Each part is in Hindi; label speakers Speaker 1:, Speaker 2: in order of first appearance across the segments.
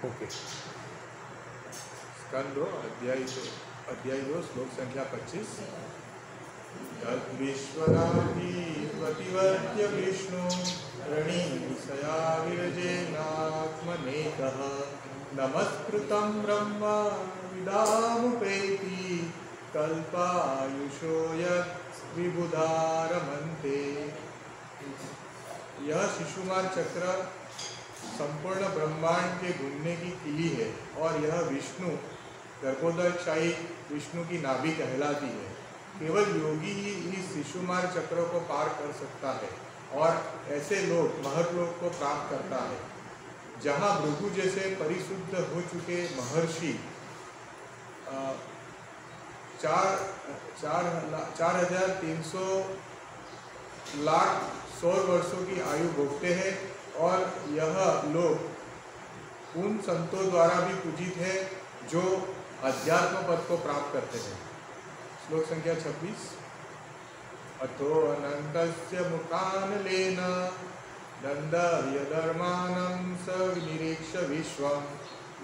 Speaker 1: ओके।
Speaker 2: स्कंद 2 अध्याय 2 श्लोक संख्या 25। तद्विश्वदाभिपतिवर्त्य विष्णु रणीसया विरजेनात्मनेकः नमस्कृतं ब्रह्मा विदामुपेति कल्पायुषो यत् विबुधारमन्ते। यह शिशुमार चक्र संपूर्ण ब्रह्मांड के घूमने की किली है और यह विष्णु गर्भोदकशाही विष्णु की नाभि कहलाती है। केवल योगी ही इस शिशुमार चक्र को पार कर सकता है और ऐसे लोग महर्लोक को प्राप्त करता है, जहाँ भृगु जैसे परिशुद्ध हो चुके महर्षि 4,300 लाख सौर वर्षों की आयु भोगते हैं और यह लोग उन संतों द्वारा भी पूजित है जो अध्यात्म पद को प्राप्त करते हैं। श्लोक संख्या 26। अथो अनंतस्य मुखानलेन दंडयधर्मानं स निरीक्ष्य विश्वं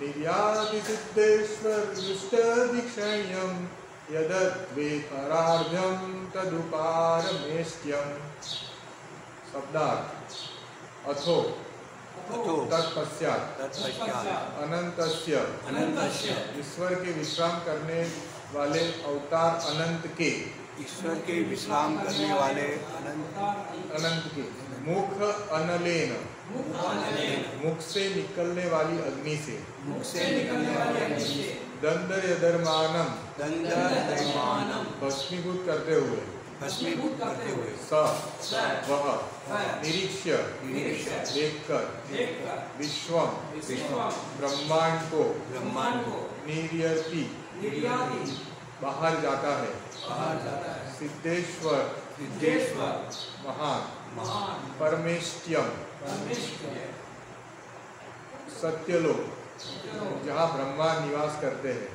Speaker 2: निर्याति सिद्धेश्वरदृष्टदीक्षण्यं यदद्वे परार्ध्यं तदुपारमेष्ट्यम्। शब्दार्थ। अथो तत्पश्चात अनंतस्य ईश्वर के विश्राम करने वाले अवतार अनंत के,
Speaker 1: ईश्वर के विश्राम करने वाले
Speaker 2: अनंत के मुख अनलेन, मुख से निकलने वाली अग्नि से, दंडयधर्मानं भस्मीभूत करते हुए स वह निरीक्ष्य देखकर विश्वम ब्रह्मांड को निर्यति बाहर जाता है। सिद्धेश्वर महान परमेष्ट्यम सत्यलोक जहाँ ब्रह्मा निवास करते हैं।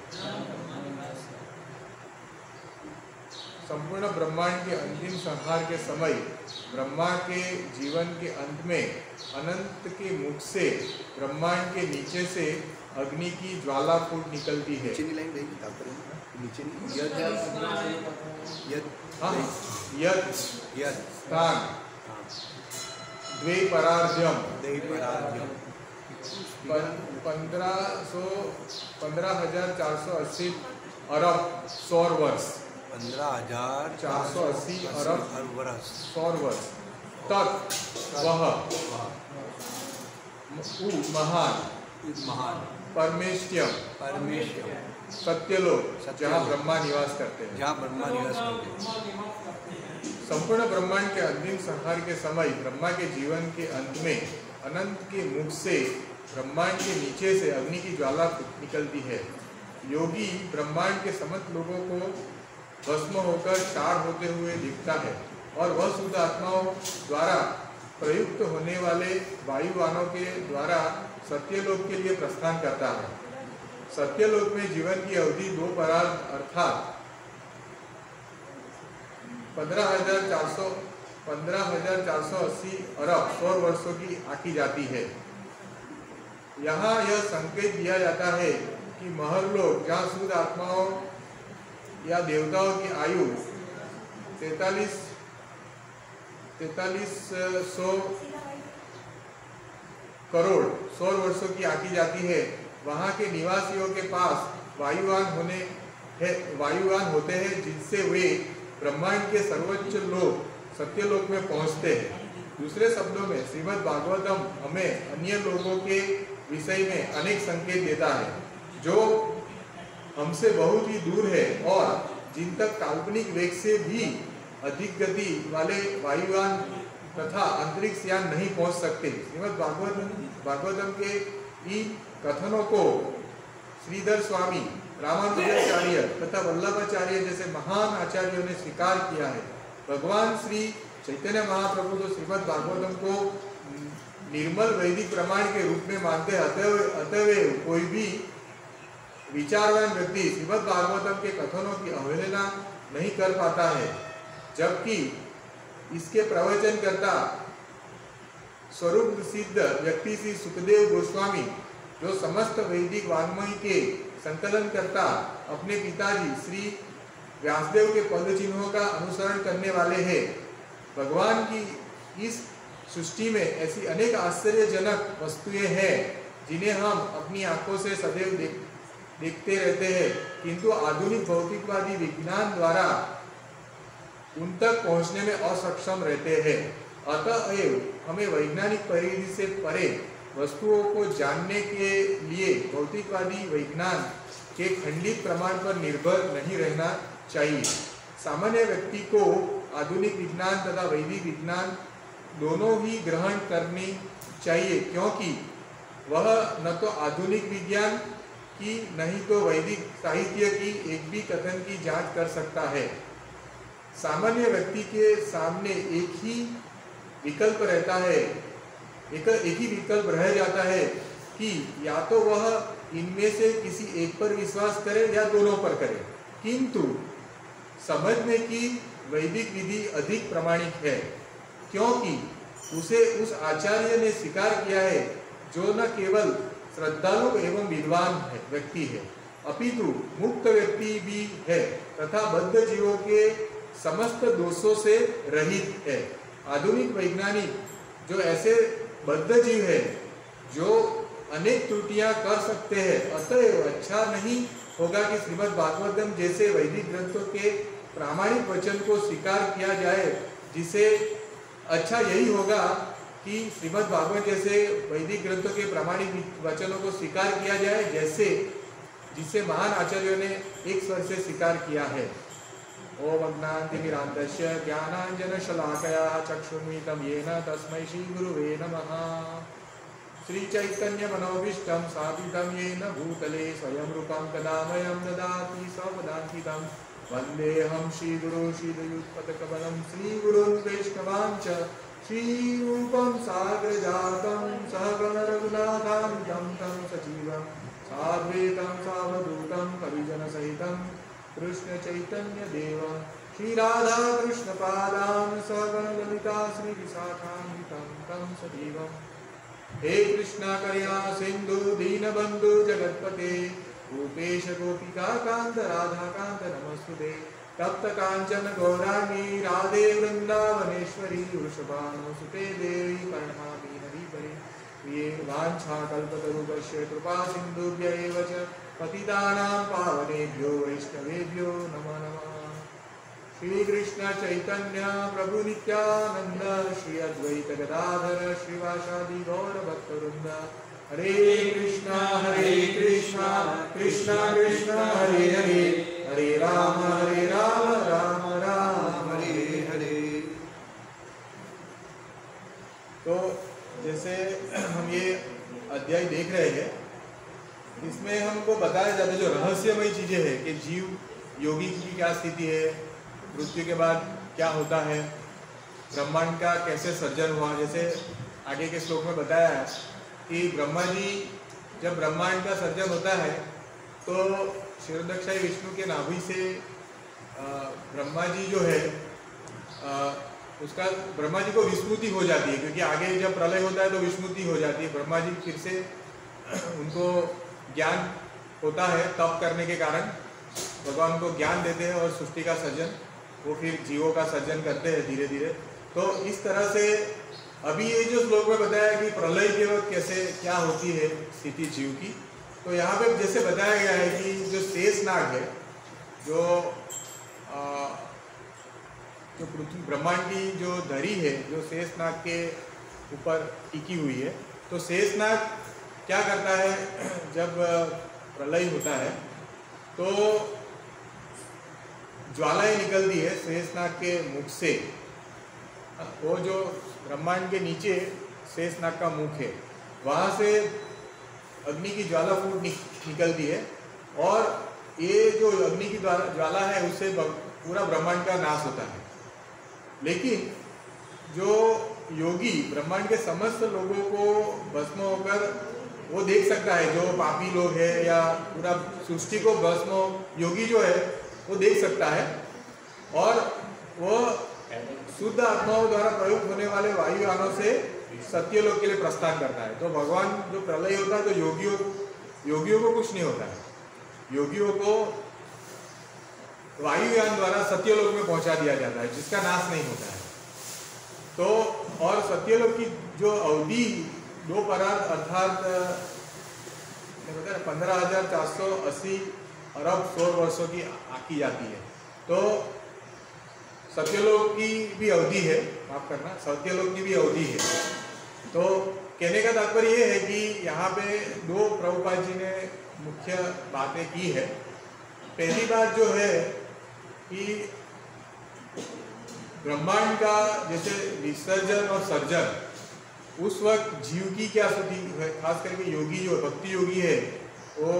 Speaker 2: संपूर्ण ब्रह्मांड के अंतिम संहार के समय ब्रह्मा के जीवन के अंत में अनंत के मुख से ब्रह्मांड के नीचे से अग्नि की ज्वाला फूट निकलती है। यद स्थान द्वे परार्ध्यम 15,480 अरब सौर वर्ष 15,480 अरब सौर वर्ष तक वह महान परमेष्ट्यम सत्यलोक जहाँ ब्रह्मा निवास करते हैं। संपूर्ण ब्रह्मांड के अंतिम संहार के समय ब्रह्मा के जीवन के अंत में अनंत के मुख से ब्रह्मांड के नीचे से अग्नि की ज्वाला निकलती है। योगी ब्रह्मांड के समस्त लोगों को भस्म होकर चार होते हुए दिखता है और वह शुद्ध आत्माओं द्वारा प्रयुक्त होने वाले वायुवानों के द्वारा सत्यलोक के लिए प्रस्थान करता है। सत्यलोक में जीवन की अवधि 2 परार्ध अर्थात 15,480 अरब सौर वर्षों की आंकी जाती है। यहाँ यह संकेत दिया जाता है कि महर्लोक जहाँ शुद्ध आत्माओं या देवताओं की आयु 4300 करोड़ सौर वर्षों की आंकी जाती है, वहाँ के निवासियों के पास वायुवान होते हैं जिनसे वे ब्रह्मांड के सर्वोच्च लोक सत्यलोक में पहुँचते हैं। दूसरे शब्दों में श्रीमद् भागवतम हमें अन्य लोगों के विषय में अनेक संकेत देता है जो हमसे बहुत ही दूर है और जिन तक काल्पनिक वेग से भी अधिक गति वाले वायुयान तथा अंतरिक्ष यान नहीं पहुंच सकते। श्रीमद् भागवतम के इन कथनों को श्रीधर स्वामी, रामानुजाचार्य तथा वल्लभाचार्य जैसे महान आचार्यों ने स्वीकार किया है। भगवान श्री चैतन्य महाप्रभु तो श्रीमद् भागवतम को निर्मल वैदिक प्रमाण के रूप में मानते अतः कोई भी विचारवान व्यक्ति श्रीमद् भागवतम के कथनों की अवहेलना नहीं कर पाता है, जबकि इसके प्रवचन करता स्वरूप सिद्ध व्यक्ति श्री सुखदेव गोस्वामी जो समस्त वैदिक वाङ्मय के संकलन करता अपने पिताजी श्री व्यासदेव के पद चिन्हों का अनुसरण करने वाले हैं। भगवान की इस सृष्टि में ऐसी अनेक आश्चर्यजनक वस्तुएं हैं जिन्हें हम अपनी आंखों से सदैव देखते रहते हैं, किंतु आधुनिक भौतिकवादी विज्ञान द्वारा उन तक पहुंचने में असक्षम रहते हैं। अतएव हमें वैज्ञानिक परिधि से परे वस्तुओं को जानने के लिए भौतिकवादी विज्ञान के खंडित प्रमाण पर निर्भर नहीं रहना चाहिए। सामान्य व्यक्ति को आधुनिक विज्ञान तथा वैदिक विज्ञान दोनों ही ग्रहण करनी चाहिए, क्योंकि वह न तो आधुनिक विज्ञान की नहीं तो वैदिक साहित्य की एक भी कथन की जांच कर सकता है। सामान्य व्यक्ति के सामने एक ही विकल्प रहता है, एक ही विकल्प रह जाता है कि या तो वह इनमें से किसी एक पर विश्वास करे या दोनों पर करे, किंतु समझने की वैदिक विधि अधिक प्रामाणिक है, क्योंकि उसे उस आचार्य ने स्वीकार किया है जो न केवल श्रद्धालु एवं विद्वान व्यक्ति है, अपितु मुक्त व्यक्ति भी है तथा बद्ध जीवों के समस्त दोषों से रहित है। आधुनिक वैज्ञानिक जो ऐसे बद्ध जीव है जो अनेक त्रुटियां कर सकते हैं, अतएव अच्छा नहीं होगा कि श्रीमद् भागवतम जैसे वैदिक ग्रंथों के प्रामाणिक वचन को स्वीकार किया जाए, जिसे अच्छा यही होगा कि श्रीमद् भागवत जैसे वैदिक ग्रंथों के प्रामाणिक वचनों को स्वीकार किया जाए, जिसे महान आचार्यों ने एक स्वर से स्वीकार किया है। ओम अज्ञानतिमिरान्धस्य ज्ञानाञ्जनशलाकया चक्षुर्मिलितं येन तस्मै श्रीगुरुवे नमः। श्रीचैतन्यमनोभीष्टं स्थापितं येन भूतले स्वयं रूपं कदा मह्यं ददाति स्वपदान्तितं। वन्देऽहं श्रीगुरो श्रीदयुत्पदकमलं श्रीगुरुन् वैष्णवांश्च श्रीरूपं साग्रजातं सहगणरघुनाथान्वितं तं सजीवं साद्वैतं सावधूतं परिजनसहितं कृष्ण चैतन्य देवं श्रीराधा कृष्ण पादान् सहगणललिता श्रीविशाखान्वितं तं सजीवं। हे कृष्णा करुणा सिंधु दीनबंधु जगत्पते गोपेश गोपिका कांत राधा कांत नमस्तुते। तप्त कांचन गौरांगी राधे वृंदावनेश्वरी वृषभानुसुते देवी कर्णाभिनवीपरि प्रिये वाञ्छाकल्पतरुभ्यश्च कृपा सिन्धुभ्य एव च पतितानां पावनेभ्यो वैष्णवेभ्यो नमो नमः। श्री कृष्ण चैतन्य प्रभु नित्यानंद श्री अद्वैत गदाधर श्रीवासादि गौर भक्तवृंद हरे कृष्णा कृष्णा कृष्णा हरे हरे हरे राम राम राम हरे हरे। तो जैसे हम ये अध्याय देख रहे हैं, इसमें हमको बताया जाता है जो रहस्यमय चीजें हैं कि जीव योगी की क्या स्थिति है, मृत्यु के बाद क्या होता है, ब्रह्मांड का कैसे सर्जन हुआ। जैसे आगे के श्लोक में बताया है कि ब्रह्मा जी जब ब्रह्मांड का सर्जन होता है तो क्षीरोदक्षाई विष्णु के नाभि से ब्रह्मा जी जो है उसका ब्रह्मा जी को विस्मृति हो जाती है, क्योंकि आगे जब प्रलय होता है तो विस्मृति हो जाती है। ब्रह्मा जी फिर से उनको ज्ञान होता है, तप करने के कारण भगवान को ज्ञान देते हैं और सृष्टि का सर्जन, वो फिर जीवों का सर्जन करते हैं धीरे धीरे। तो इस तरह से अभी ये जो श्लोक में बताया कि प्रलय के वक्त कैसे क्या होती है स्थिति जीव की, तो यहाँ पे जैसे बताया गया है कि जो शेषनाग है, जो पृथ्वी ब्रह्मांड की जो धरी है जो शेषनाग के ऊपर टिकी हुई है, तो शेषनाग क्या करता है जब प्रलय होता है तो ज्वालाएं निकलती है शेषनाग के मुख से। वो जो ब्रह्मांड के नीचे शेषनाग का मुख है, वहाँ से अग्नि की ज्वाला फूट निकलती है, और ये जो अग्नि की ज्वाला है उससे पूरा ब्रह्मांड का नाश होता है। लेकिन जो योगी ब्रह्मांड के समस्त लोगों को भस्म होकर वो देख सकता है, जो पापी लोग हैं या पूरा सृष्टि को भस्म योगी जो है वो देख सकता है, और वो शुद्ध आत्माओं द्वारा प्रयुक्त होने वाले वायुयानों से सत्यलोक के लिए प्रस्थान करता है। तो भगवान जो प्रलय होता है तो योगियों को कुछ नहीं होता है, योगियों को वायुयान द्वारा सत्यलोक में पहुंचा दिया जाता है, जिसका नाश नहीं होता है। तो और सत्यलोक की जो अवधि 2 परार्थ अर्थात 15,480 अरब सौर वर्षों की आकी जाती है। तो सत्यलोक की भी अवधि है, माफ करना, सत्यलोक की भी अवधि है। तो कहने का तात्पर्य ये है कि यहाँ पे 2 प्रभुपाद जी ने मुख्य बातें की है। पहली बात जो है कि ब्रह्मांड का जैसे विसर्जन और सर्जन उस वक्त जीव की क्या स्थिति है, खास करके योगी जो भक्ति योगी है वो,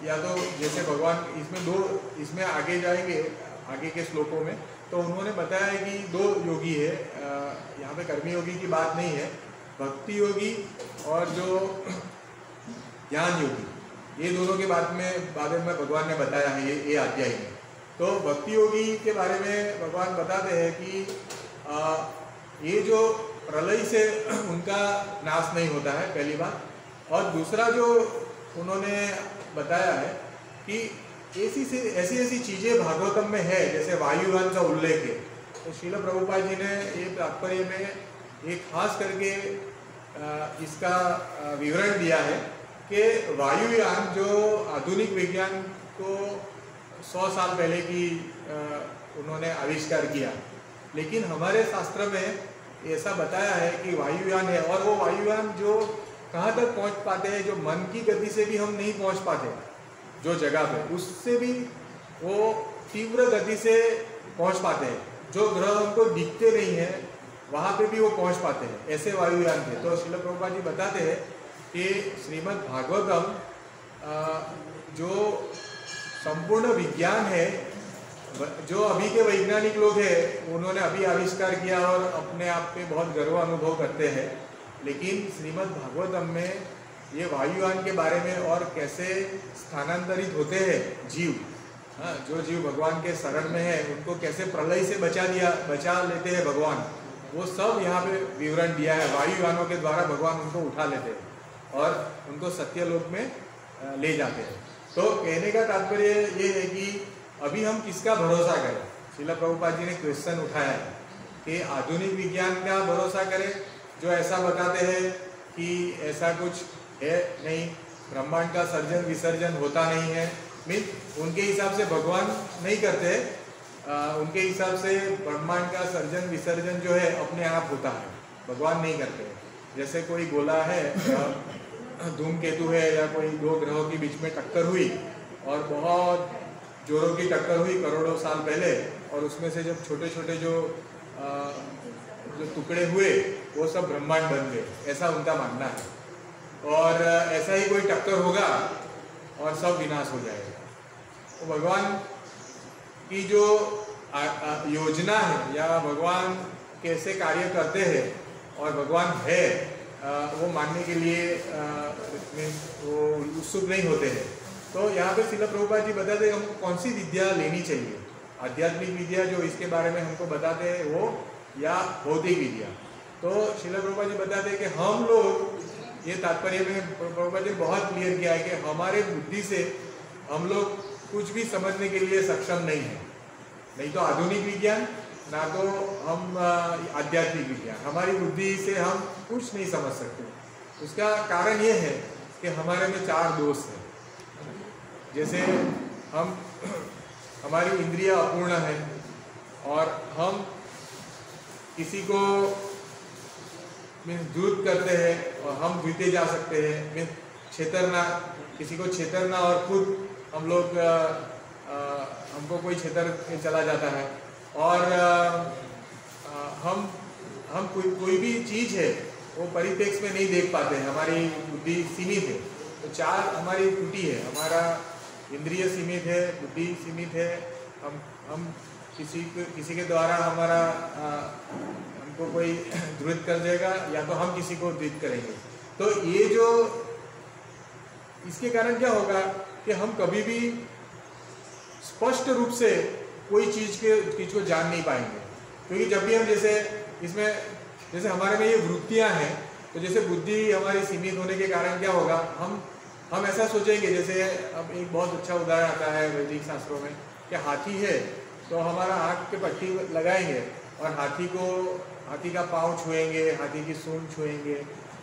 Speaker 2: या तो जैसे भगवान इसमें आगे जाएंगे आगे के श्लोकों में, तो उन्होंने बताया है कि 2 योगी है, यहाँ पे कर्मी योगी की बात नहीं है, भक्ति योगी और जो ज्ञान योगी, ये दोनों के बारे में भगवान ने बताया है ये अध्याय में। तो भक्ति योगी के बारे में भगवान बताते हैं कि ये जो प्रलय से उनका नाश नहीं होता है, पहली बात। और दूसरा जो उन्होंने बताया है कि ऐसी चीज़ें भागवतम में है, जैसे वायुयान का उल्लेख है। तो श्रील प्रभुपाद जी ने ये तात्पर्य में एक खास करके इसका विवरण दिया है कि वायुयान जो आधुनिक विज्ञान को 100 साल पहले की उन्होंने आविष्कार किया, लेकिन हमारे शास्त्र में ऐसा बताया है कि वायुयान है, और वो वायुयान जो कहाँ तक पहुँच पाते हैं, जो मन की गति से भी हम नहीं पहुँच पाते, जो जगह पे उससे भी वो तीव्र गति से पहुँच पाते हैं, जो ग्रह हमको दिखते नहीं है वहाँ पे भी वो पहुँच पाते हैं, ऐसे वायुयान थे। तो श्रील प्रभुपाद जी बताते हैं कि श्रीमद् भागवतम जो संपूर्ण विज्ञान है, जो अभी के वैज्ञानिक लोग हैं उन्होंने अभी आविष्कार किया और अपने आप पे बहुत गर्व अनुभव करते हैं, लेकिन श्रीमद् भागवतम में ये वायुयान के बारे में और कैसे स्थानांतरित होते हैं जीव, हाँ, जो जीव भगवान के शरण में है उनको कैसे प्रलय से बचा लेते हैं भगवान, वो सब यहाँ पे विवरण दिया है। वायुयानों के द्वारा भगवान उनको उठा लेते हैं और उनको सत्यलोक में ले जाते हैं। तो कहने का तात्पर्य ये है कि अभी हम किसका भरोसा करें। श्रील प्रभुपाद जी ने क्वेश्चन उठाया है कि आधुनिक विज्ञान का भरोसा करें जो ऐसा बताते हैं कि ऐसा कुछ है नहीं, ब्रह्मांड का सर्जन विसर्जन होता नहीं है, मीन्स उनके हिसाब से भगवान नहीं करते, उनके हिसाब से ब्रह्मांड का सर्जन विसर्जन जो है अपने आप होता है, भगवान नहीं करते। जैसे कोई गोला है, धूमकेतु है, या कोई 2 ग्रहों के बीच में टक्कर हुई और बहुत जोरों की टक्कर हुई करोड़ों साल पहले, और उसमें से जब छोटे छोटे जो टुकड़े हुए वो सब ब्रह्मांड बन गए, ऐसा उनका मानना है। और ऐसा ही कोई टक्कर होगा और सब विनाश हो जाएगा। तो भगवान की जो योजना है या भगवान कैसे कार्य करते हैं और भगवान है वो मानने के लिए वो उत्सुक नहीं होते हैं। तो यहाँ पे श्रील प्रभुपाद जी बताते हैं हमको कौन सी विद्या लेनी चाहिए, आध्यात्मिक विद्या जो इसके बारे में हमको बताते हैं वो, या भौतिक विद्या। तो श्रील प्रभुपाद जी बताते हैं कि हम लोग, ये तात्पर्य में प्रभुपाद जी बहुत क्लियर किया है कि हमारे बुद्धि से हम लोग कुछ भी समझने के लिए सक्षम नहीं है, नहीं तो आधुनिक विज्ञान ना तो हम आध्यात्मिक विज्ञान, हमारी बुद्धि से हम कुछ नहीं समझ सकते। उसका कारण ये है कि हमारे में 4 दोष हैं। जैसे हमारी इंद्रियां अपूर्ण है और हम किसी को दूत करते हैं और हम जीते जा सकते हैं, छेतरना, किसी को छेतरना और खुद हम लोग हमको कोई छेतर के चला जाता है, और हम कोई भी चीज़ है वो परिप्रेक्ष्य में नहीं देख पाते हैं, हमारी बुद्धि सीमित है। तो 4 हमारी त्रुटि है, हमारा इंद्रिय सीमित है, बुद्धि सीमित है, हम किसी के द्वारा हमारा हमको कोई द्रुत कर देगा या तो हम किसी को द्रुत करेंगे। तो ये जो इसके कारण क्या होगा कि हम कभी भी स्पष्ट रूप से कोई चीज़ को जान नहीं पाएंगे, क्योंकि जब भी हम जैसे इसमें जैसे हमारे में ये वृत्तियाँ हैं, तो जैसे बुद्धि हमारी सीमित होने के कारण क्या होगा, हम ऐसा सोचेंगे, जैसे अब एक बहुत अच्छा उदाहरण आता है वैदिक शास्त्रों में कि हाथी है तो हमारा आँख के पट्टी लगाएंगे और हाथी का पाँव छुएंगे, हाथी की सूंड छुएंगे,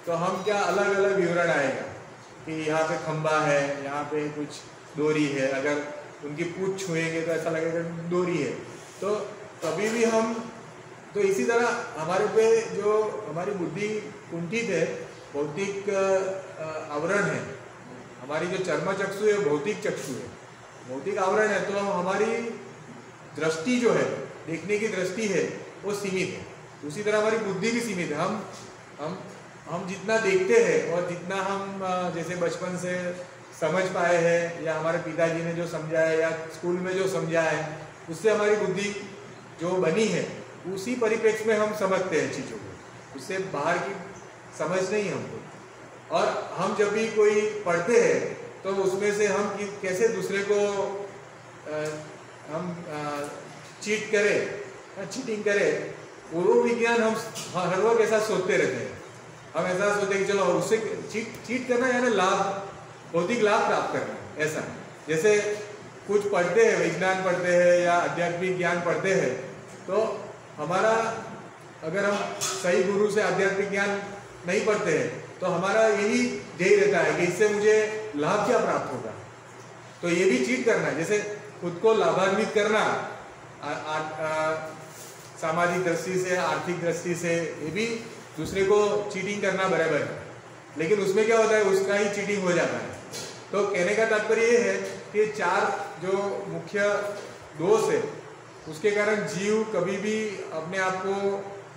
Speaker 2: तो हम क्या अलग अलग विवरण आएगा कि यहाँ पे खंबा है, यहाँ पे कुछ डोरी है, अगर उनकी पूँछ छुएंगे तो ऐसा लगेगा डोरी है। तो कभी भी हम तो इसी तरह हमारे पे जो हमारी बुद्धि कुंठित है, भौतिक आवरण है, हमारी जो चर्म चक्षु है भौतिक चक्षु है, भौतिक आवरण है, तो हमारी दृष्टि जो है, देखने की दृष्टि है वो सीमित है। उसी तरह हमारी बुद्धि भी सीमित है। हम जितना देखते हैं और जितना हम जैसे बचपन से समझ पाए हैं या हमारे पिताजी ने जो समझाया या स्कूल में जो समझाया है, उससे हमारी बुद्धि जो बनी है उसी परिप्रेक्ष्य में हम समझते हैं चीज़ों को, उससे बाहर की समझ नहीं हमको। और हम जब भी कोई पढ़ते हैं तो उसमें से हम कैसे दूसरे को हम चीट करें, चीटिंग करें, वो विज्ञान हम हर वक्त ऐसा सोचते रहते हैं। हम ऐसा सोचते हैं कि चलो उससे चीट करना यानी लाभ, भौतिक लाभ प्राप्त करना, ऐसा। जैसे कुछ पढ़ते हैं, विज्ञान पढ़ते हैं या आध्यात्मिक ज्ञान पढ़ते हैं, तो हमारा अगर हम सही गुरु से आध्यात्मिक ज्ञान नहीं पढ़ते हैं तो हमारा यही ध्येय रहता है कि इससे मुझे लाभ क्या प्राप्त होगा, तो ये भी चीट करना है। जैसे खुद को लाभान्वित करना सामाजिक दृष्टि से, आर्थिक दृष्टि से, ये भी दूसरे को चीटिंग करना बराबर है, लेकिन उसमें क्या होता है, उसका ही चीटिंग हो जाता है। तो कहने का तात्पर्य ये है कि 4 जो मुख्य दोष है उसके कारण जीव कभी भी अपने आप को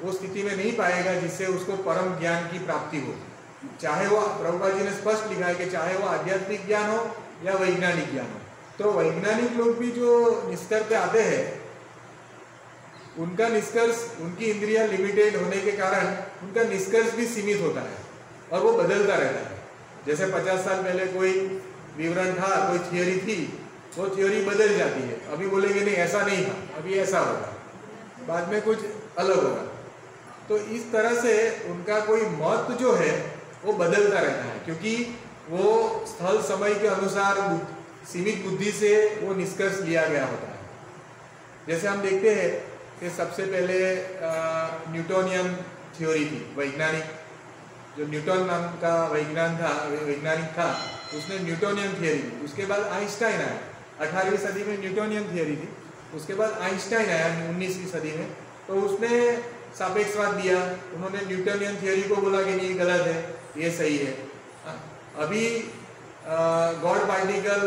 Speaker 2: वो स्थिति में नहीं पाएगा जिससे उसको परम ज्ञान की प्राप्ति हो। चाहे वो प्रभुपाद जी ने स्पष्ट लिखा है कि चाहे वो आध्यात्मिक ज्ञान हो या वैज्ञानिक ज्ञान हो, तो वैज्ञानिक लोग भी जो निष्कर्ष पे आते हैं उनका निष्कर्ष, उनकी इंद्रियां लिमिटेड होने के कारण उनका निष्कर्ष भी सीमित होता है और वो बदलता रहता है। जैसे 50 साल पहले कोई विवरण था, कोई थियोरी थी, वो थियोरी बदल जाती है। अभी बोलेंगे नहीं ऐसा नहीं था, अभी ऐसा होगा, बाद में कुछ अलग होगा। तो इस तरह से उनका कोई मत जो है वो बदलता रहता है, क्योंकि वो स्थल समय के अनुसार सीमित बुद्धि से वो निष्कर्ष लिया गया होता है। जैसे हम देखते हैं कि सबसे पहले न्यूटोनियन थ्योरी थी, वैज्ञानिक जो न्यूटन नाम का वैज्ञानिक था, उसने न्यूटोनियन थियोरी दी। उसके बाद आइंस्टाइन आया, 18वीं सदी में न्यूटोनियन थियोरी थी। उसके बाद आइंस्टाइन आया 19वीं सदी में, तो उसने सापेक्षवाद दिया। उन्होंने न्यूटोनियन थियोरी को बोला कि नहीं गलत है, ये सही है। अभी गॉड पार्टिकल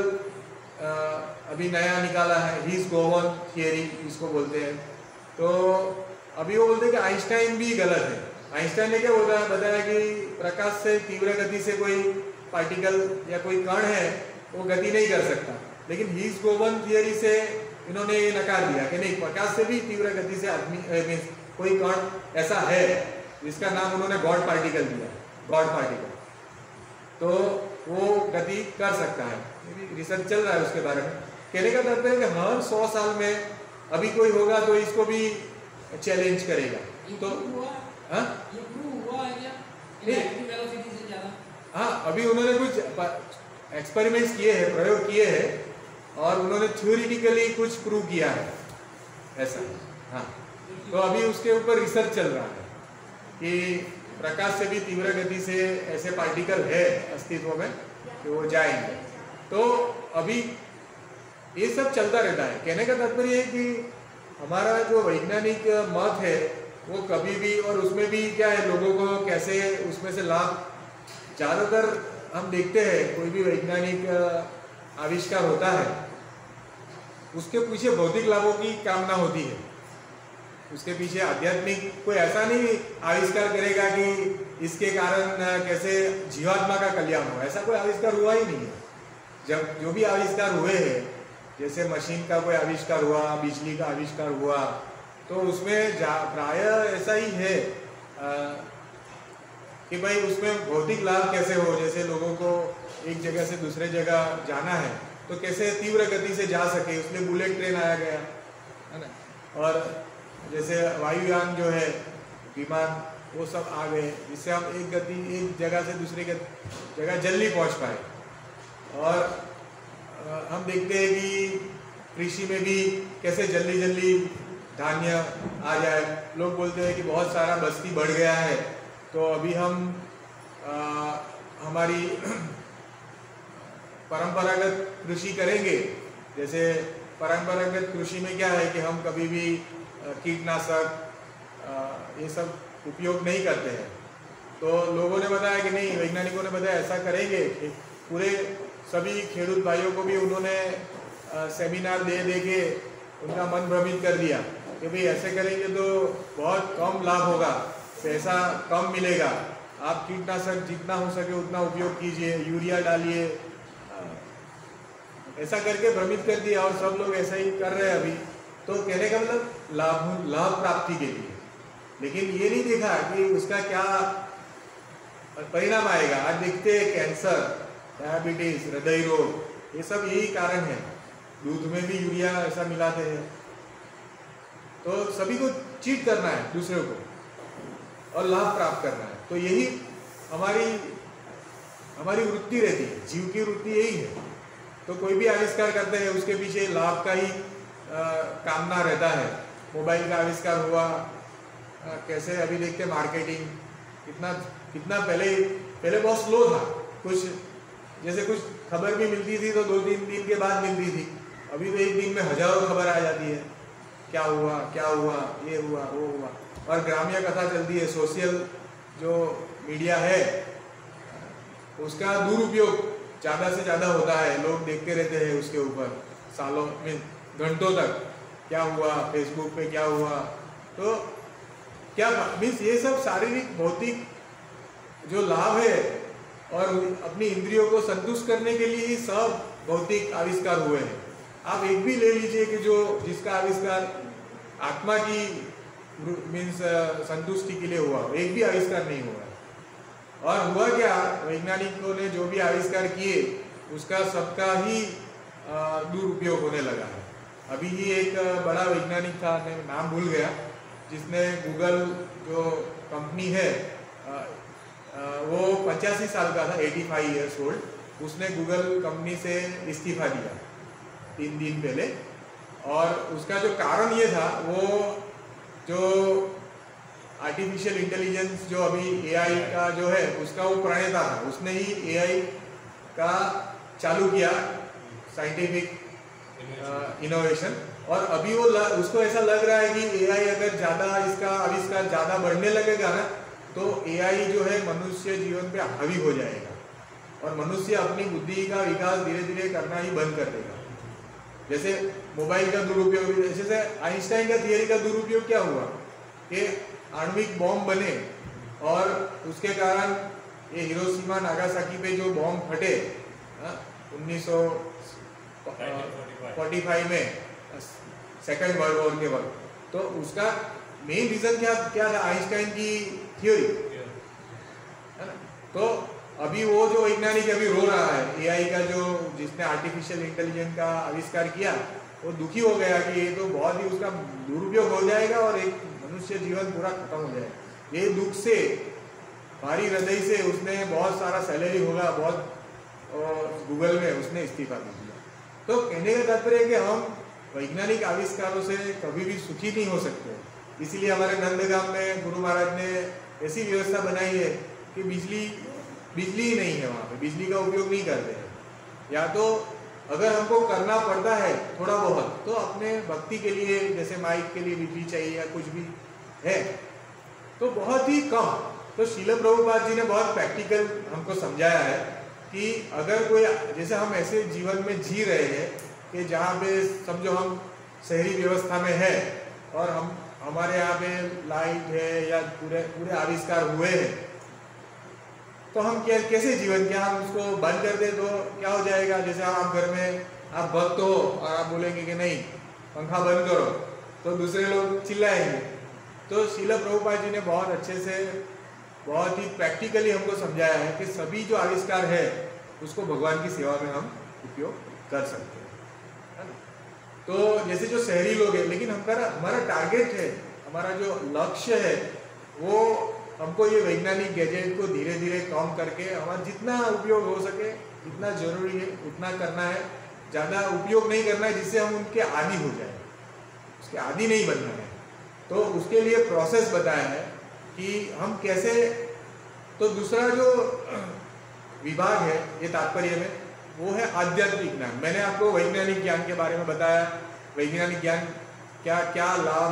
Speaker 2: अभी नया निकाला है, हीज गोवन थियोरी इसको बोलते हैं। तो अभी वो बोलते हैं कि आइंस्टाइन भी गलत है। आइंस्टाइन ने क्या बताया कि प्रकाश से तीव्र गति से कोई पार्टिकल या कोई कण है वो गति नहीं कर सकता, लेकिन हीज गोवन थियोरी से इन्होंने ये नकार दिया कि नहीं, प्रकाश से भी तीव्र गति से आदमी कोई कण ऐसा है जिसका नाम उन्होंने गॉड पार्टिकल दिया, गॉड पार्टिकल, तो वो गति कर सकता है। रिसर्च चल रहा है उसके बारे में। कहने का तात्पर्य है कि हर 100 साल में अभी कोई होगा तो इसको भी चैलेंज करेगा। तो हाँ, अभी उन्होंने कुछ एक्सपेरिमेंट्स किए हैं, प्रयोग किए हैं और उन्होंने थ्योरेटिकली कुछ प्रूव किया है ऐसा। हाँ, तो अभी उसके ऊपर रिसर्च चल रहा है कि प्रकाश से भी तीव्र गति से ऐसे पार्टिकल है अस्तित्व में कि वो जाएंगे। तो अभी ये सब चलता रहता है। कहने का तात्पर्य है कि हमारा जो वैज्ञानिक मत है वो कभी भी, और उसमें भी क्या है, लोगों को कैसे उसमें से लाभ, ज़्यादातर हम देखते हैं कोई भी वैज्ञानिक आविष्कार होता है उसके पीछे भौतिक लाभों की कामना होती है, उसके पीछे आध्यात्मिक कोई ऐसा नहीं आविष्कार करेगा कि इसके कारण कैसे जीवात्मा का कल्याण हो, ऐसा कोई आविष्कार हुआ ही नहीं है। जब जो भी आविष्कार हुए हैं, जैसे मशीन का कोई आविष्कार हुआ, बिजली का आविष्कार हुआ, तो उसमें प्रायः ऐसा ही है कि भाई उसमें भौतिक लाभ कैसे हो, जैसे लोगों को एक जगह से दूसरे जगह जाना है तो कैसे तीव्र गति से जा सके, उसमें बुलेट ट्रेन आया गया है ना। और जैसे वायुयान जो है, विमान, वो सब आ गए, जिससे हम एक जगह से दूसरी जगह जल्दी पहुंच पाए। और हम देखते हैं कि कृषि में भी कैसे जल्दी धान्य आ जाए। लोग बोलते हैं कि बहुत सारा बस्ती बढ़ गया है, तो अभी हम हमारी परंपरागत कृषि करेंगे। जैसे परंपरागत कृषि में क्या है कि हम कभी भी कीटनाशक ये सब उपयोग नहीं करते हैं। तो लोगों ने बताया कि नहीं, वैज्ञानिकों ने बताया ऐसा करेंगे कि पूरे सभी खेडूत भाइयों को भी उन्होंने सेमिनार दे के उनका मन भ्रमित कर दिया कि भाई ऐसे करेंगे तो बहुत कम लाभ होगा, पैसा कम मिलेगा, आप कीटनाशक जितना हो सके उतना उपयोग कीजिए, यूरिया डालिए, ऐसा करके भ्रमित कर दिया। और सब लोग ऐसा ही कर रहे हैं अभी। तो कहने का मतलब लाभ प्राप्ति के लिए, लेकिन ये नहीं देखा कि उसका क्या परिणाम आएगा। आज देखते हैं कैंसर, डायबिटीज, हृदय रोग, ये सब यही कारण है। दूध में भी यूरिया ऐसा मिलाते हैं। तो सभी को चीट करना है दूसरे को और लाभ प्राप्त करना है। तो यही हमारी वृत्ति रहती है, जीव की वृत्ति यही है। तो कोई भी आविष्कार करते हैं उसके पीछे लाभ का ही कामना रहता है। मोबाइल का आविष्कार हुआ, कैसे अभी देखते मार्केटिंग कितना पहले बहुत स्लो था। कुछ खबर भी मिलती थी तो 2-3 दिन के बाद मिलती थी। अभी तो एक दिन में हजारों खबर आ जाती है, क्या हुआ, ये हुआ, वो हुआ। और ग्राम्य कथा चलती है। सोशल जो मीडिया है उसका दुरुपयोग ज़्यादा से ज़्यादा होता है। लोग देखते रहते हैं उसके ऊपर सालों में, घंटों तक, क्या हुआ फेसबुक पे, क्या हुआ। तो क्या मीन्स ये सब शारीरिक भौतिक जो लाभ है और अपनी इंद्रियों को संतुष्ट करने के लिए ही सब भौतिक आविष्कार हुए हैं। आप एक भी ले लीजिए कि जिसका आविष्कार आत्मा की मीन्स संतुष्टि के लिए हुआ, एक भी आविष्कार नहीं हुआ। और हुआ क्या, वैज्ञानिकों ने जो भी आविष्कार किए उसका सबका ही दुरुपयोग होने लगा है। अभी ही एक बड़ा वैज्ञानिक था, नाम भूल गया, जिसने गूगल जो कंपनी है वो 85 साल का था, 85 ईयर्स ओल्ड। उसने गूगल कंपनी से इस्तीफा दिया 3 दिन पहले। और उसका जो कारण ये था, वो जो आर्टिफिशियल इंटेलिजेंस जो अभी एआई का जो है उसका वो प्रणेता था। उसने ही एआई का चालू किया, साइंटिफिक इनोवेशन। और अभी वो उसको ऐसा लग रहा है कि एआई अगर ज़्यादा इसका आविष्कार ज़्यादा बढ़ने लगेगा ना, तो एआई जो है मनुष्य जीवन पे हावी हो जाएगा और मनुष्य अपनी बुद्धि का विकास धीरे धीरे करना ही बंद कर देगा। जैसे मोबाइल का दुरुपयोग, जैसे आइंस्टाइन का थियरी का दुरुपयोग क्या हुआ कि आणविक बॉम्ब बने और उसके कारण ये हिरोशिमा नागासाकी पे जो बॉम्ब फटे 1945 में, सेकेंड वर्ल्ड वॉर के वक्त, तो उसका मेन रीजन क्या था, आइंस्टाइन की थ्योरी है ना। तो अभी वो जो वैज्ञानिक अभी रो रहा है, एआई का जिसने आर्टिफिशियल इंटेलिजेंस का आविष्कार किया, वो दुखी हो गया कि ये तो बहुत ही उसका दुरुपयोग हो जाएगा और एक मनुष्य जीवन पूरा खत्म हो जाएगा। ये दुख से, भारी हृदय से उसने बहुत सारा सैलरी होगा बहुत गूगल में उसने इस्तीफा दे दिया। तो कहने का तात्पर्य है कि हम वैज्ञानिक आविष्कारों से कभी भी सुखी नहीं हो सकते। इसीलिए हमारे नंदगांव में गुरु महाराज ने ऐसी व्यवस्था बनाई है कि बिजली ही नहीं है, वहाँ पे बिजली का उपयोग नहीं करते हैं। या तो अगर हमको करना पड़ता है थोड़ा बहुत तो अपने भक्ति के लिए, जैसे माइक के लिए बिजली चाहिए या कुछ भी है, तो बहुत ही कम। तो शील प्रभुपाद जी ने बहुत प्रैक्टिकल हमको समझाया है कि अगर कोई, जैसे हम ऐसे जीवन में जी रहे हैं कि जहाँ पे समझो हम शहरी व्यवस्था में है और हमारे यहाँ पे लाइट है या पूरे आविष्कार हुए हैं, तो हम कैसे जीवन, क्या हम उसको बंद कर दे तो क्या हो जाएगा। जैसे आप घर में आप भक्त हो और आप बोलेंगे कि नहीं पंखा बंद करो, तो दूसरे लोग चिल्लाएंगे। तो शील प्रभुपाद जी ने बहुत अच्छे से, बहुत ही प्रैक्टिकली हमको समझाया है कि सभी जो आविष्कार है उसको भगवान की सेवा में हम उपयोग कर सकते हैं, है ना। तो जैसे जो शहरी लोग हैं, लेकिन हमारा टारगेट है, हमारा जो लक्ष्य है वो हमको ये वैज्ञानिक गैजेट को धीरे धीरे कम करके हमारा जितना उपयोग हो सके, जितना जरूरी है उतना करना है, ज़्यादा उपयोग नहीं करना है जिससे हम उनके आदी हो जाए, उसके आदी नहीं बनना है। तो उसके लिए प्रोसेस बताया है कि हम कैसे। तो दूसरा जो विभाग है ये तात्पर्य में वो है आध्यात्मिक ज्ञान। मैंने आपको वैज्ञानिक ज्ञान के बारे में बताया, वैज्ञानिक ज्ञान क्या क्या लाभ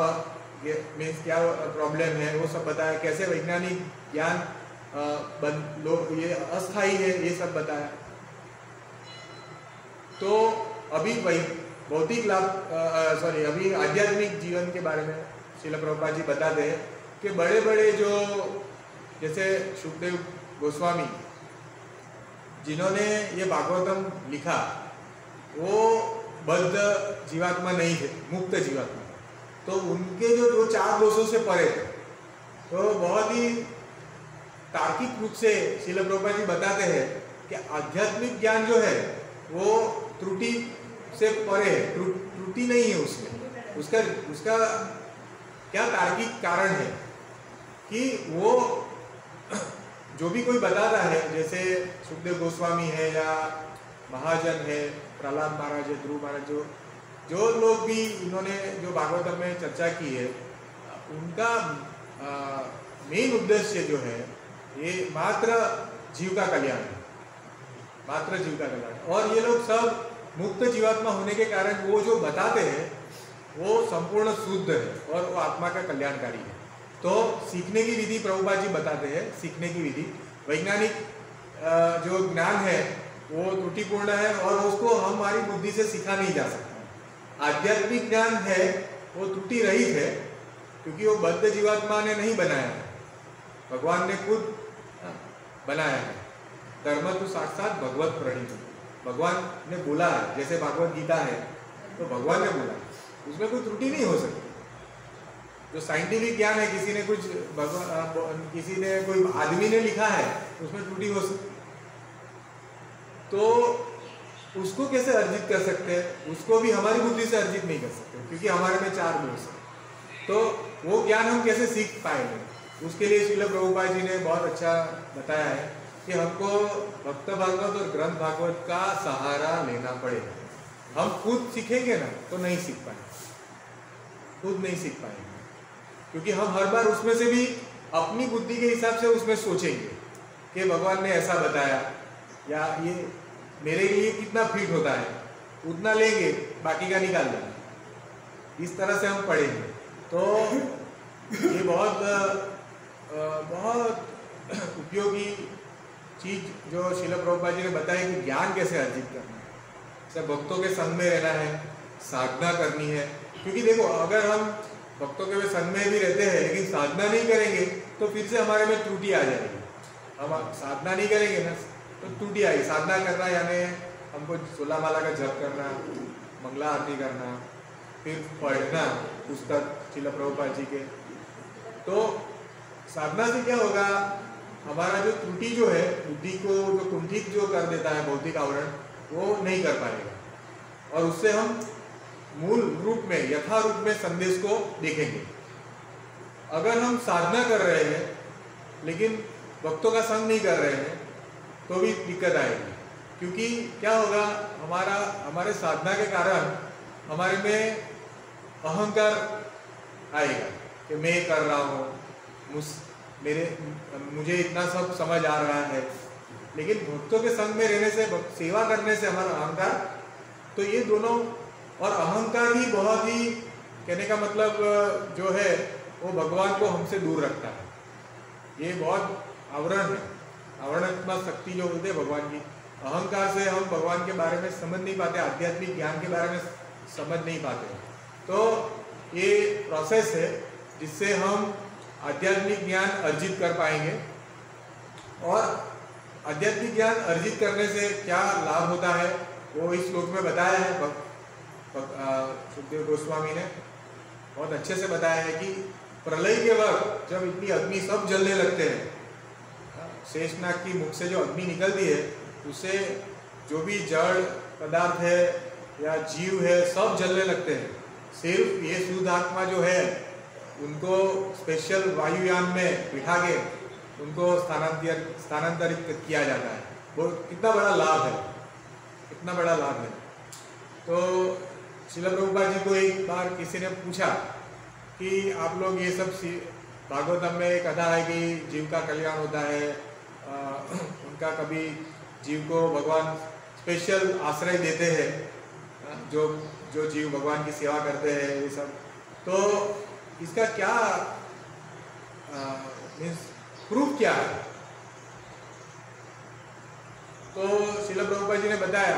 Speaker 2: मीन्स क्या प्रॉब्लम है वो सब बताया, कैसे वैज्ञानिक ज्ञान ये अस्थाई है ये सब बताया। तो अभी भौतिक लाभ अभी आध्यात्मिक जीवन के बारे में श्रील प्रभुपाद जी बताते हैं कि बड़े बड़े जो जैसे सुखदेव गोस्वामी जिन्होंने ये भागवतम लिखा वो बद्ध जीवात्मा नहीं थे, मुक्त जीवात्मा। तो उनके जो चार दोषों से परे थे, तो बहुत ही तार्किक रूप से श्रील प्रभुपाद जी बताते हैं कि आध्यात्मिक ज्ञान जो है वो त्रुटि से परे है, त्रुटि नहीं है उसमें। उसका क्या तार्किक कारण है कि वो जो भी कोई बताता है, जैसे सुखदेव गोस्वामी है या महाजन है, प्रहलाद महाराज है, ध्रुव महाराज, जो लोग भी इन्होंने जो भागवतम में चर्चा की है, उनका मेन उद्देश्य जो है ये मात्र जीव का कल्याण है, मात्र जीव का कल्याण। और ये लोग सब मुक्त जीवात्मा होने के कारण वो जो बताते हैं वो संपूर्ण शुद्ध है और वो आत्मा का कल्याणकारी है। तो सीखने की विधि प्रभुपाद जी बताते हैं, सीखने की विधि वैज्ञानिक जो ज्ञान है वो त्रुटिपूर्ण है और उसको हमारी बुद्धि से सीखा नहीं जा सकता। आध्यात्मिक ज्ञान है वो त्रुटि रहित है क्योंकि वो बद्ध जीवात्मा ने नहीं बनाया है, भगवान ने खुद बनाया है। धर्म तो साक्षात भगवत प्रणीत, भगवान ने बोला है, जैसे भागवत गीता है तो भगवान ने बोला, उसमें कोई त्रुटि नहीं हो सकती। जो साइंटिफिक ज्ञान है, किसी ने कोई आदमी ने लिखा है उसमें त्रुटि हो सकती, तो उसको कैसे अर्जित कर सकते हैं? उसको भी हमारी बुद्धि से अर्जित नहीं कर सकते क्योंकि हमारे में चार दोष है। तो वो ज्ञान हम कैसे सीख पाएंगे? उसके लिए श्रील प्रभुपाद जी ने बहुत अच्छा बताया है कि हमको भक्त भागवत और ग्रंथ भागवत का सहारा लेना पड़ेगा। हम खुद सीखेंगे ना तो नहीं सीख पाएंगे, खुद नहीं सीख पाएंगे क्योंकि हम हर बार उसमें से भी अपनी बुद्धि के हिसाब से उसमें सोचेंगे कि भगवान ने ऐसा बताया या ये मेरे लिए कितना फिट होता है, उतना लेंगे, बाकी का निकाल देंगे। इस तरह से हम पढ़ेंगे। तो ये बहुत उपयोगी चीज जो श्रील प्रभुपाद जी ने बताया कि ज्ञान कैसे अर्जित करना है। सब भक्तों के संग में रहना है, साधना करनी है। क्योंकि देखो, अगर हम भक्तों के संग में भी रहते हैं लेकिन साधना नहीं करेंगे तो फिर से हमारे में त्रुटि आ जाएगी। हम साधना नहीं करेंगे ना तो त्रुटि आएगी। साधना करना यानी हमको 16 माला का जप करना, मंगला आरती करना, फिर पढ़ना पुस्तक श्रील प्रभुपाद जी के। तो साधना से क्या होगा, हमारा जो त्रुटि जो है, बुद्धि को जो कुंठित जो कर देता है भौतिक आवरण, वो नहीं कर पाएगा और उससे हम मूल रूप में, यथा रूप में संदेश को देखेंगे। अगर हम साधना कर रहे हैं लेकिन भक्तों का संग नहीं कर रहे हैं तो भी दिक्कत आएगी। क्योंकि क्या होगा, हमारे साधना के कारण हमारे में अहंकार आएगा कि मैं कर रहा हूँ, मुझे इतना सब समझ आ रहा है। लेकिन भक्तों के संग में रहने से, सेवा करने से हमारा अहंकार, तो ये दोनों, और अहंकार ही बहुत ही, कहने का मतलब जो है वो भगवान को हमसे दूर रखता है। ये बहुत आवरण है, आवरणात्मक शक्ति जो होती है भगवान की। अहंकार से हम भगवान के बारे में समझ नहीं पाते, आध्यात्मिक ज्ञान के बारे में समझ नहीं पाते। तो ये प्रोसेस है जिससे हम आध्यात्मिक ज्ञान अर्जित कर पाएंगे। और आध्यात्मिक ज्ञान अर्जित करने से क्या लाभ होता है वो इस श्लोक में बताया है। सुखदेव गोस्वामी ने बहुत अच्छे से बताया है कि प्रलय के वक्त जब इतनी अग्नि सब जलने लगते हैं, शेषनाग की मुख से जो अग्नि निकलती है उससे जो भी जड़ पदार्थ है या जीव है सब जलने लगते हैं। सिर्फ ये शुद्ध आत्मा जो है उनको स्पेशल वायुयान में बिठा के उनको स्थानांतरित किया जाता है। वो कितना बड़ा लाभ है, कितना बड़ा लाभ है। तो श्रील प्रभुपाद जी को एक बार किसी ने पूछा कि आप लोग ये सब भागवतम में कथा है कि जीव का कल्याण होता है, उनका कभी जीव को भगवान स्पेशल आश्रय देते हैं, जो जीव भगवान की सेवा करते हैं, ये सब। तो इसका क्या मीन्स प्रूफ क्या है? तो श्रील प्रभुपाद जी ने बताया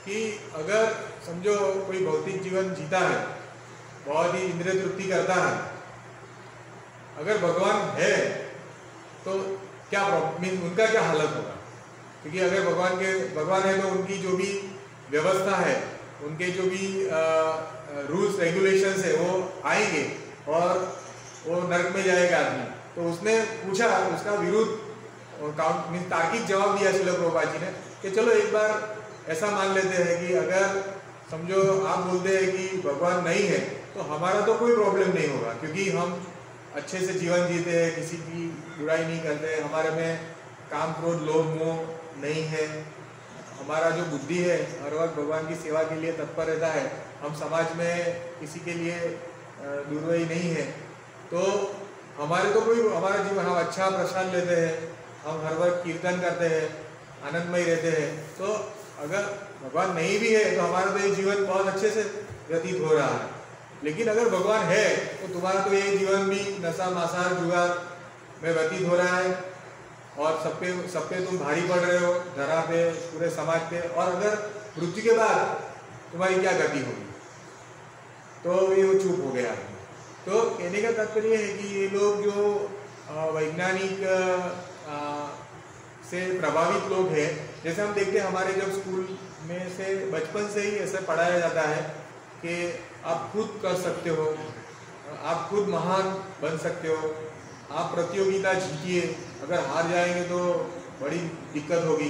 Speaker 2: कि अगर समझो कोई भौतिक जीवन जीता है, बहुत ही इंद्रिय तृप्ति करता है, अगर भगवान है तो क्या मीन्स उनका क्या हालत होगा? क्योंकि अगर भगवान है तो उनकी जो भी व्यवस्था है, उनके जो भी रूल्स रेगुलेशंस है वो आएंगे और वो नरक में जाएगा आदमी। तो उसने पूछा, उसका विरुद्ध मीन्स तार्किक जवाब दिया श्रील प्रभुपाद जी ने कि चलो एक बार ऐसा मान लेते हैं कि अगर समझो आप बोलते हैं कि भगवान नहीं है तो हमारा तो कोई प्रॉब्लम नहीं होगा, क्योंकि हम अच्छे से जीवन जीते हैं, किसी की बुराई नहीं करते, हमारे में काम क्रोध लोभ मोह नहीं है, हमारा जो बुद्धि है हर वक्त भगवान की सेवा के लिए तत्पर रहता है, हम समाज में किसी के लिए दुर्व्ययी नहीं है, तो हमारे तो कोई हमारा जीवन हम अच्छा प्रसाद लेते हैं, हम हर वक्त कीर्तन करते हैं, आनंदमय रहते हैं। तो अगर भगवान नहीं भी है तो हमारा तो ये जीवन बहुत अच्छे से व्यतीत हो रहा है। लेकिन अगर भगवान है तो तुम्हारा तो ये जीवन भी नशा मांसाहार जुआ में व्यतीत हो रहा है और सब पे तुम भारी पड़ रहे हो, धरा पे, पूरे समाज पे, और अगर मृत्यु के बाद तुम्हारी क्या गति होगी? तो ये वो चुप हो गया। तो कहने का तात्पर्य है कि ये लोग जो वैज्ञानिक से प्रभावित लोग हैं, जैसे हम देखते हैं हमारे जब स्कूल में से बचपन से ही ऐसे पढ़ाया जाता है कि आप खुद कर सकते हो, आप खुद महान बन सकते हो, आप प्रतियोगिता जीतिए, अगर हार जाएंगे तो बड़ी दिक्कत होगी,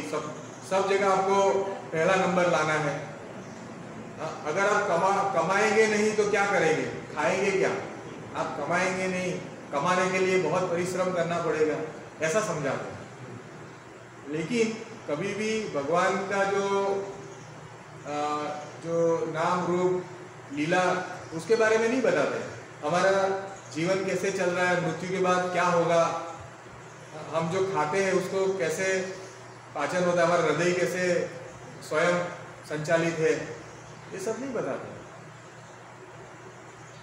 Speaker 2: सब जगह आपको पहला नंबर लाना है। अगर आप कमाएंगे नहीं तो क्या करेंगे, खाएंगे क्या? आप कमाएंगे नहीं, कमाने के लिए बहुत परिश्रम करना पड़ेगा, ऐसा समझाते हैं। लेकिन कभी भी भगवान का जो नाम रूप लीला उसके बारे में नहीं बताते। हमारा जीवन कैसे चल रहा है, मृत्यु के बाद क्या होगा, हम जो खाते हैं उसको कैसे पाचन होता है, हमारा हृदय कैसे स्वयं संचालित है, ये सब नहीं बताते।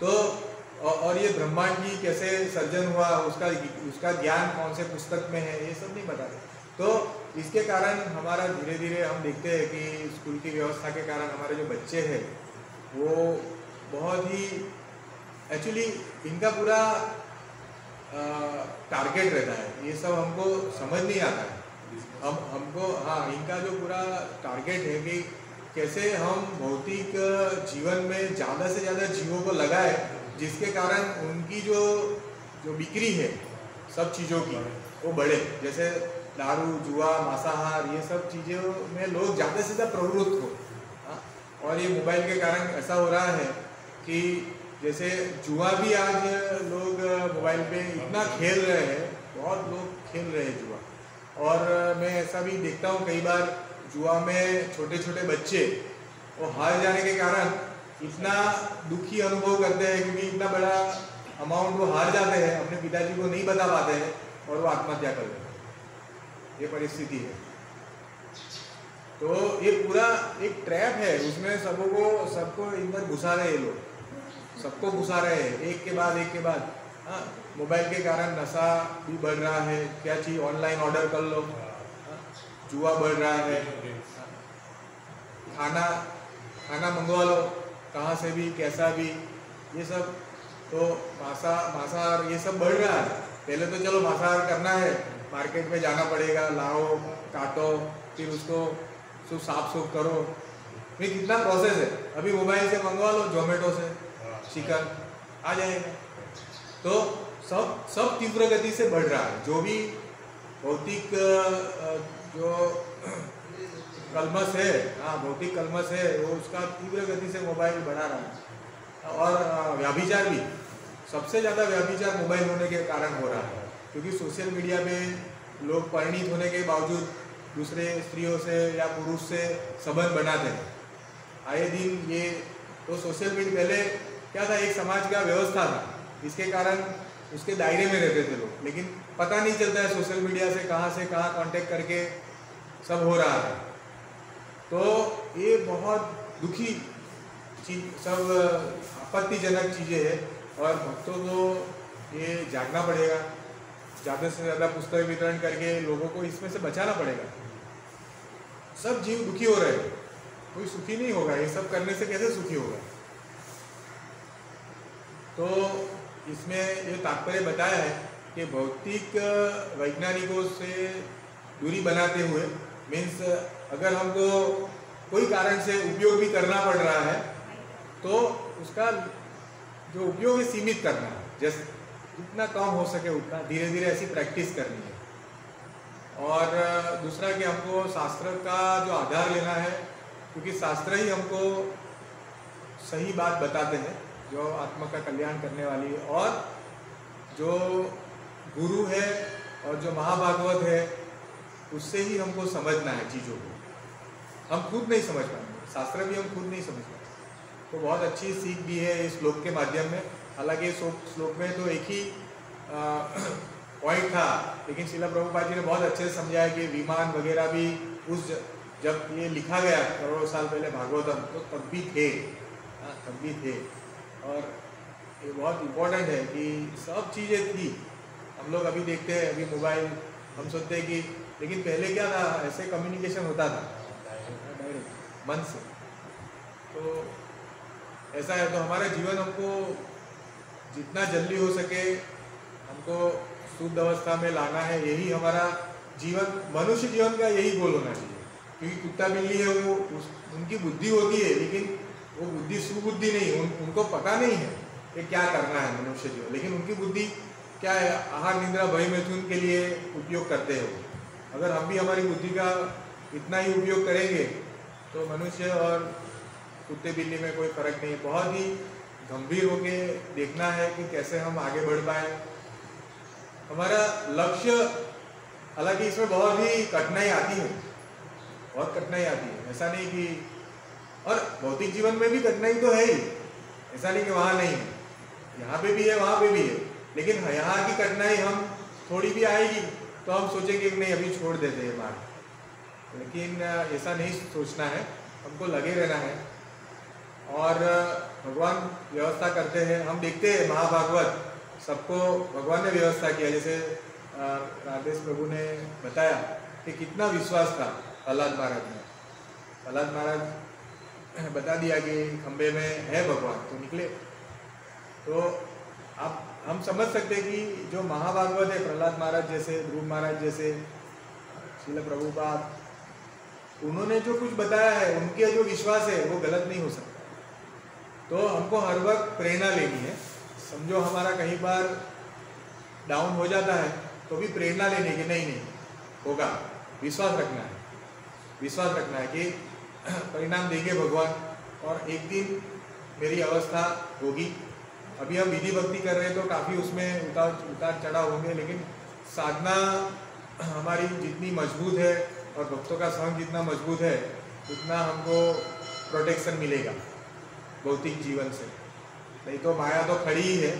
Speaker 2: तो और ये ब्रह्मांड की कैसे सर्जन हुआ, उसका ज्ञान कौन से पुस्तक में है, ये सब नहीं बताते। तो इसके कारण हमारा धीरे धीरे हम देखते हैं कि स्कूल की व्यवस्था के कारण हमारे जो बच्चे हैं वो बहुत ही एक्चुअली इनका पूरा टारगेट रहता है, ये सब हमको समझ नहीं आता है। हमको इनका जो पूरा टारगेट है कि कैसे हम भौतिक जीवन में ज़्यादा से ज़्यादा जीवों को लगाए, जिसके कारण उनकी जो बिक्री है सब चीज़ों की वो बढ़े। जैसे दारू जुआ मांसाहार ये सब चीज़ों में लोग ज़्यादा से ज़्यादा प्रवृत्त हो। और ये मोबाइल के कारण ऐसा हो रहा है कि जैसे जुआ भी आज लोग मोबाइल पे इतना खेल रहे हैं, बहुत लोग खेल रहे हैं जुआ। और मैं ऐसा भी देखता हूँ कई बार जुआ में छोटे छोटे बच्चे वो हार जाने के कारण इतना दुखी अनुभव करते हैं, क्योंकि इतना बड़ा अमाउंट वो हार जाते हैं, अपने पिताजी को नहीं बता पाते हैं और वो आत्महत्या कर लेते हैं। ये परिस्थिति है। तो ये पूरा एक ट्रैप है, उसमें सबको अंदर घुसा रहे हैं, लोग सबको घुसा रहे हैं एक के बाद। मोबाइल के कारण नशा भी बढ़ रहा है, क्या चीज़ ऑनलाइन ऑर्डर कर लो, जुआ बढ़ रहा है, खाना मंगवा लो कहाँ से भी कैसा भी, ये सब। तो मांसाहार ये सब बढ़ रहा है। पहले तो चलो मांसाहार करना है, मार्केट में जाना पड़ेगा, लाओ काटो, फिर उसको साफ सुफ करो, फिर कितना प्रोसेस है। अभी मोबाइल से मंगवा लो, जोमेटो से चिकन आ जाएगा। तो सब तीव्र गति से बढ़ रहा है। जो भी भौतिक जो कलमश है, भौतिक कलमश है, वो उसका तीव्र गति से मोबाइल बढ़ा रहा है। और व्याभिचार भी, सबसे ज़्यादा व्याभिचार मोबाइल होने के कारण हो रहा है, क्योंकि सोशल मीडिया में लोग परिणित होने के बावजूद दूसरे स्त्रियों से या पुरुष से संबंध बनाते हैं आए दिन। ये तो सोशल मीडिया पहले क्या था, एक समाज का व्यवस्था था, इसके कारण उसके दायरे में रहते थे लोग, लेकिन पता नहीं चलता है सोशल मीडिया से कहाँ कांटेक्ट करके सब हो रहा है। तो ये बहुत दुखी चीज, सब आपत्तिजनक चीज़ें हैं और भक्तों को ये जागना पड़ेगा, ज़्यादा से ज़्यादा पुस्तक वितरण करके लोगों को इसमें से बचाना पड़ेगा। सब जीव दुखी हो रहे हैं, कोई सुखी नहीं होगा, ये सब करने से कैसे सुखी होगा। तो इसमें ये तात्पर्य बताया है कि भौतिक वैज्ञानिकों से दूरी बनाते हुए, मीन्स अगर हमको कोई कारण से उपयोग भी करना पड़ रहा है तो उसका जो उपयोग है सीमित करना है, जैसे जितना कम हो सके उतना धीरे धीरे ऐसी प्रैक्टिस करनी है। और दूसरा कि हमको शास्त्र का जो आधार लेना है, क्योंकि शास्त्र ही हमको सही बात बताते हैं जो आत्मा का कल्याण करने वाली है, और जो गुरु है और जो महाभागवत है उससे ही हमको समझना है चीज़ों को। हम खुद नहीं समझ पाएंगे, शास्त्र भी हम खुद नहीं समझ पाएंगे। तो बहुत अच्छी सीख भी है इस श्लोक के माध्यम में। हालांकि इस श्लोक में तो एक ही पॉइंट था, लेकिन श्रील प्रभुपाद जी ने बहुत अच्छे से समझाया कि विमान वगैरह भी उस जब ये लिखा गया करोड़ों साल पहले भागवतम, तो तब भी थे, तब भी थे। और ये बहुत इम्पोर्टेंट है कि सब चीज़ें थी। हम लोग अभी देखते हैं, अभी मोबाइल हम सोचते हैं कि, लेकिन पहले क्या था, ऐसे कम्युनिकेशन होता था डायरेक्ट मन से। तो ऐसा है, तो हमारा जीवन हमको जितना जल्दी हो सके हमको शुद्ध अवस्था में लाना है। यही हमारा जीवन, मनुष्य जीवन का यही गोल होना चाहिए। क्योंकि कुत्ता बिल्ली है वो उनकी बुद्धि होती है, लेकिन वो बुद्धि सुबुद्धि नहीं, उनको पता नहीं है कि क्या करना है मनुष्य जीवन, लेकिन उनकी बुद्धि क्या है, आहार निद्रा भय मैथुन के लिए उपयोग करते हैं वो। अगर हम भी हमारी बुद्धि का इतना ही उपयोग करेंगे तो मनुष्य और कुत्ते बिल्ली में कोई फर्क नहीं है। बहुत ही गंभीर होके देखना है कि कैसे हम आगे बढ़ पाए। हमारा लक्ष्य, हालांकि इसमें बहुत ही कठिनाई आती है, बहुत कठिनाई आती है, ऐसा नहीं कि, और भौतिक जीवन में भी कठिनाई तो है ही, ऐसा नहीं कि वहाँ नहीं है, यहाँ पे भी है वहाँ पे भी है। लेकिन यहाँ की कठिनाई हम थोड़ी भी आएगी तो हम सोचेंगे कि नहीं अभी छोड़ देते हैं मार्ग, लेकिन ऐसा नहीं सोचना है, हमको लगे रहना है। और भगवान व्यवस्था करते हैं, हम देखते हैं महाभागवत सबको भगवान ने व्यवस्था किया। जैसे राधेश प्रभु ने बताया कि कितना विश्वास था प्रहलाद महाराज में। प्रहलाद महाराज बता दिया कि खंबे में है भगवान, तो निकले। तो आप हम समझ सकते हैं कि जो महाभागवत है, प्रहलाद महाराज जैसे, ध्रुव महाराज जैसे, श्रील प्रभुपाद, उन्होंने जो कुछ बताया है, उनके जो विश्वास है वो गलत नहीं हो सकता। तो हमको हर वक्त प्रेरणा लेनी है। समझो हमारा कहीं बार डाउन हो जाता है तो भी प्रेरणा लेने की, नहीं होगा, विश्वास रखना है, विश्वास रखना है कि परिणाम देंगे भगवान, और एक दिन मेरी अवस्था होगी। अभी हम विधि भक्ति कर रहे हैं तो काफ़ी उसमें उतार चढ़ाव होंगे, लेकिन साधना हमारी जितनी मजबूत है और भक्तों का संग जितना मजबूत है, उतना हमको प्रोटेक्शन मिलेगा भौतिक जीवन से। नहीं तो माया तो खड़ी ही है,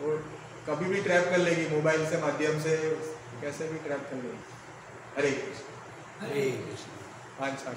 Speaker 2: और कभी भी ट्रैप कर लेगी, मोबाइल से माध्यम से कैसे भी ट्रैप कर लेगी। हरे कृष्ण, हरे कृष्ण। 5 साल